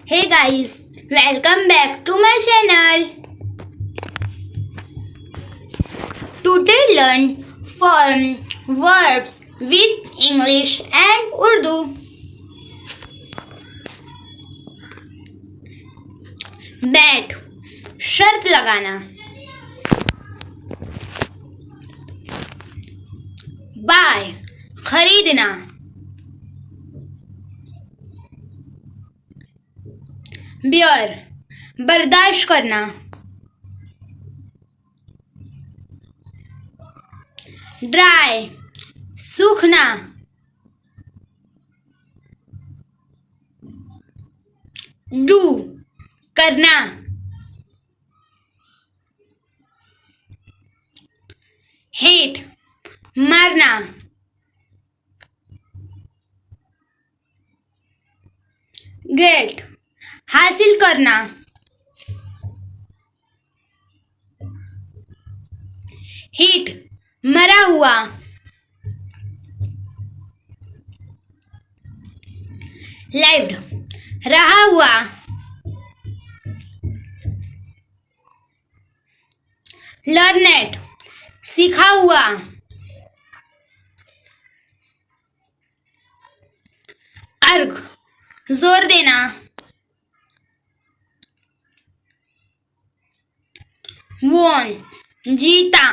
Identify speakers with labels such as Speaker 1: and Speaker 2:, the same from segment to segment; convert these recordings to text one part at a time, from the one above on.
Speaker 1: Hey guys, welcome back to my channel. Today learn form verbs with English and Urdu. Bet शर्त लगाना. Buy खरीदना. Bear बर्दाश्त करना. Dry सूखना. Do करना. Hit मारना. Get हासिल करना. Hit मरा हुआ. Lived रहा हुआ. Learned सीखा हुआ. अर्घ जोर देना. Won जीता.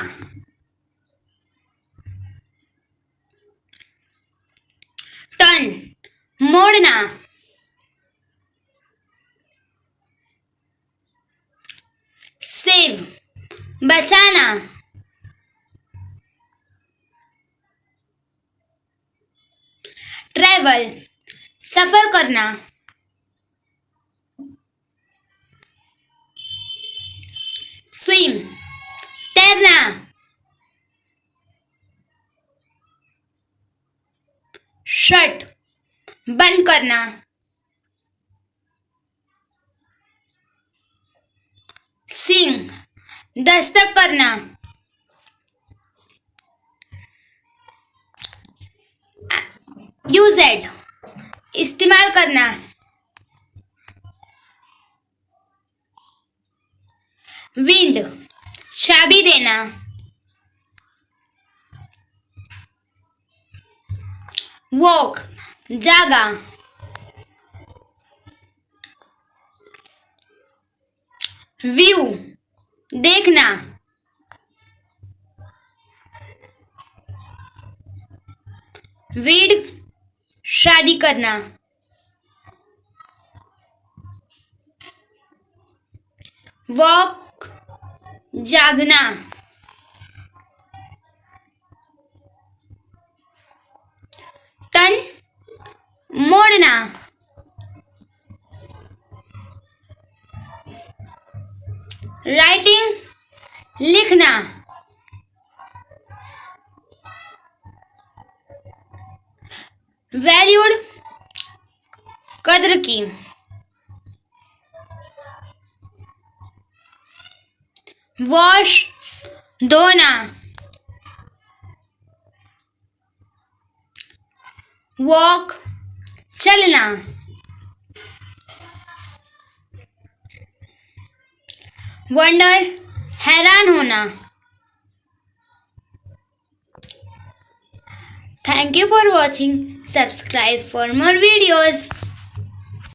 Speaker 1: Turn मोड़ना. Save बचाना. Travel सफर करना. Swim तैरना. Shut बंद करना. Sing दस्तक करना. Use it इस्तेमाल करना. Wind चाबी देना. Woke जागा. View देखना. Weed शादी करना. Walk जागना. Turn मोड़ना. Writing लिखना. Valued कद्र की. Wash धोना. Walk चलना. Wonder हैरान होना. Thank you for watching. Subscribe for more videos.